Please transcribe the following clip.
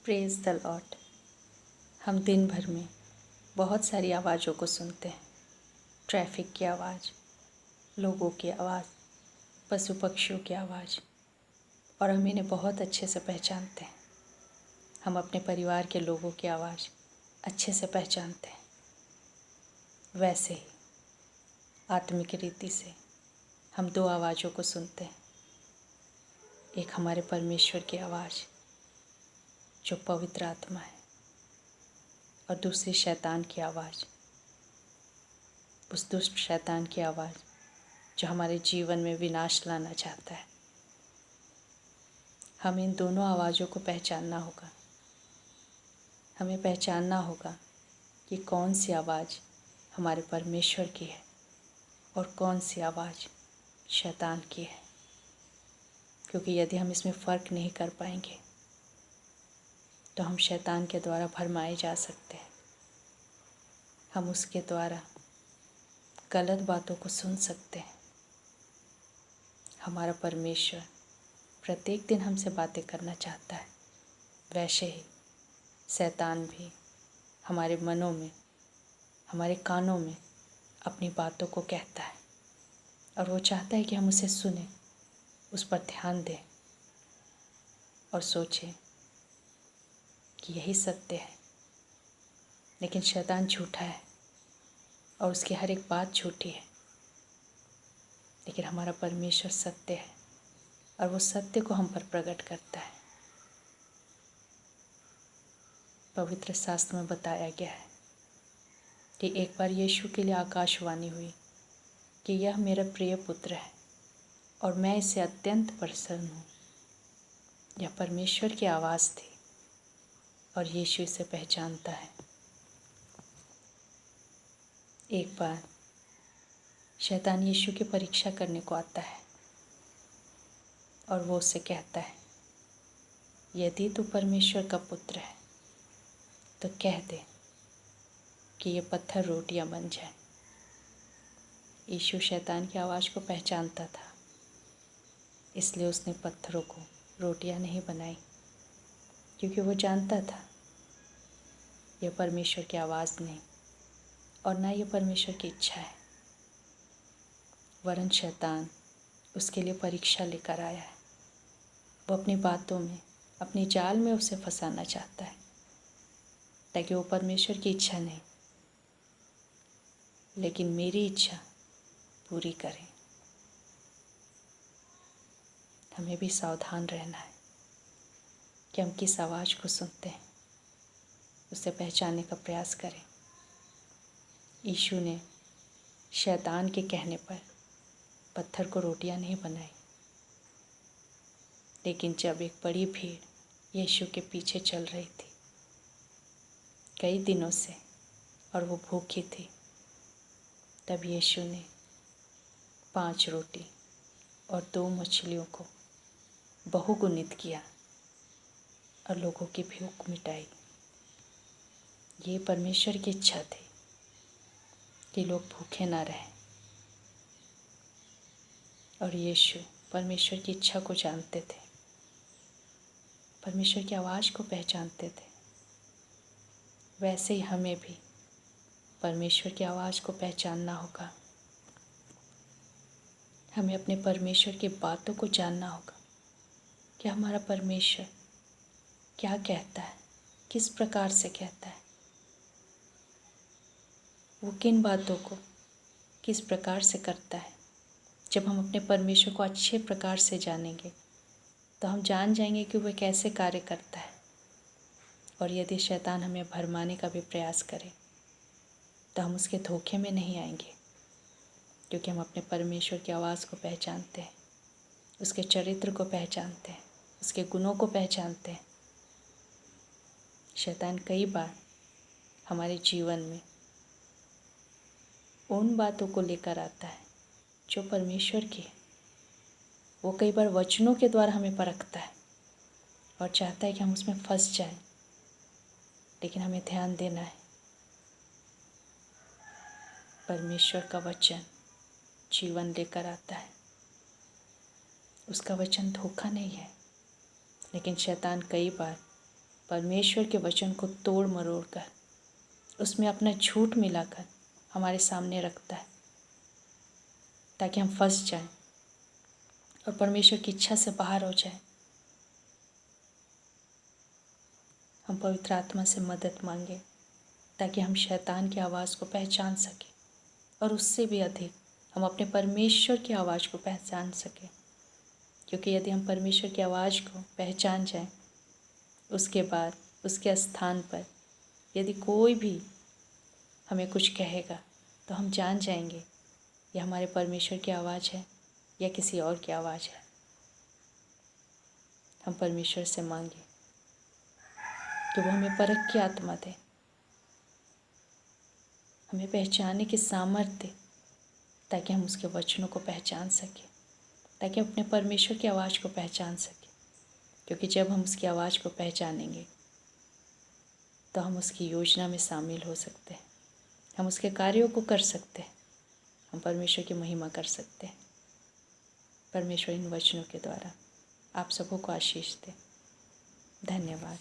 Praise the Lord. हम दिन भर में बहुत सारी आवाज़ों को सुनते हैं। ट्रैफिक की आवाज़, लोगों की आवाज़, पशु पक्षियों की आवाज़, और हम इन्हें बहुत अच्छे से पहचानते हैं। हम अपने परिवार के लोगों की आवाज़ अच्छे से पहचानते हैं। वैसे ही आत्मिक रीति से हम दो आवाज़ों को सुनते हैं। एक हमारे परमेश्वर की आवाज़ जो पवित्र आत्मा है, और दूसरी शैतान की आवाज़, उस दुष्ट शैतान की आवाज़ जो हमारे जीवन में विनाश लाना चाहता है। हमें इन दोनों आवाज़ों को पहचानना होगा। हमें पहचानना होगा कि कौन सी आवाज़ हमारे परमेश्वर की है और कौन सी आवाज़ शैतान की है। क्योंकि यदि हम इसमें फ़र्क नहीं कर पाएंगे तो हम शैतान के द्वारा भरमाए जा सकते हैं। हम उसके द्वारा गलत बातों को सुन सकते हैं। हमारा परमेश्वर प्रत्येक दिन हमसे बातें करना चाहता है। वैसे ही शैतान भी हमारे मनों में, हमारे कानों में अपनी बातों को कहता है, और वो चाहता है कि हम उसे सुनें, उस पर ध्यान दें और सोचें कि यही सत्य है। लेकिन शैतान झूठा है और उसकी हर एक बात झूठी है। लेकिन हमारा परमेश्वर सत्य है और वो सत्य को हम पर प्रकट करता है। पवित्र शास्त्र में बताया गया है कि एक बार यीशु के लिए आकाशवाणी हुई कि यह मेरा प्रिय पुत्र है और मैं इससे अत्यंत प्रसन्न हूँ। यह परमेश्वर की आवाज़ थी और यीशु इसे पहचानता है। एक बार शैतान यीशु की परीक्षा करने को आता है और वो उससे कहता है, यदि तू परमेश्वर का पुत्र है तो कह दे कि ये पत्थर रोटियां बन जाए। यीशु शैतान की आवाज़ को पहचानता था, इसलिए उसने पत्थरों को रोटियां नहीं बनाई, क्योंकि वो जानता था यह परमेश्वर की आवाज़ नहीं और ना ये परमेश्वर की इच्छा है। वरन शैतान उसके लिए परीक्षा लेकर आया है। वो अपनी बातों में, अपनी जाल में उसे फंसाना चाहता है, ताकि वो परमेश्वर की इच्छा नहीं लेकिन मेरी इच्छा पूरी करे। हमें भी सावधान रहना है कि हम किस आवाज़ को सुनते हैं, उसे पहचानने का प्रयास करें। यीशु ने शैतान के कहने पर पत्थर को रोटियां नहीं बनाई, लेकिन जब एक बड़ी भीड़ यीशु के पीछे चल रही थी कई दिनों से और वो भूखी थी, तब यीशु ने 5 रोटी और 2 मछलियों को बहुगुणित किया और लोगों की भूख मिटाई। ये परमेश्वर की इच्छा थी कि लोग भूखे ना रहें, और यीशु परमेश्वर की इच्छा को जानते थे, परमेश्वर की आवाज़ को पहचानते थे। वैसे ही हमें भी परमेश्वर की आवाज़ को पहचानना होगा। हमें अपने परमेश्वर की बातों को जानना होगा कि हमारा परमेश्वर क्या कहता है, किस प्रकार से कहता है, वो किन बातों को किस प्रकार से करता है। जब हम अपने परमेश्वर को अच्छे प्रकार से जानेंगे तो हम जान जाएंगे कि वह कैसे कार्य करता है। और यदि शैतान हमें भरमाने का भी प्रयास करे तो हम उसके धोखे में नहीं आएंगे, क्योंकि हम अपने परमेश्वर की आवाज़ को पहचानते हैं, उसके चरित्र को पहचानते हैं, उसके गुणों को पहचानते हैं। शैतान कई बार हमारे जीवन में उन बातों को लेकर आता है जो परमेश्वर की है। वो कई बार वचनों के द्वारा हमें परखता है और चाहता है कि हम उसमें फंस जाएं, लेकिन हमें ध्यान देना है, परमेश्वर का वचन जीवन लेकर आता है। उसका वचन धोखा नहीं है। लेकिन शैतान कई बार परमेश्वर के वचन को तोड़ मरोड़ कर उसमें अपना झूठ मिलाकर हमारे सामने रखता है ताकि हम फंस जाएं और परमेश्वर की इच्छा से बाहर हो जाएं। हम पवित्र आत्मा से मदद मांगे ताकि हम शैतान की आवाज़ को पहचान सकें और उससे भी अधिक हम अपने परमेश्वर की आवाज़ को पहचान सकें। क्योंकि यदि हम परमेश्वर की आवाज़ को पहचान जाएं, उसके बाद उसके स्थान पर यदि कोई भी हमें कुछ कहेगा तो हम जान जाएंगे यह हमारे परमेश्वर की आवाज़ है या किसी और की आवाज़ है। हम परमेश्वर से मांगे कि वो हमें परख की आत्मा दे, हमें पहचानने की सामर्थ्य दे ताकि हम उसके वचनों को पहचान सकें, ताकि हम अपने परमेश्वर की आवाज़ को पहचान सकें। क्योंकि जब हम उसकी आवाज़ को पहचानेंगे तो हम उसकी योजना में शामिल हो सकते हैं, हम उसके कार्यों को कर सकते हैं, हम परमेश्वर की महिमा कर सकते हैं। परमेश्वर इन वचनों के द्वारा आप सबों को आशीष दे। धन्यवाद।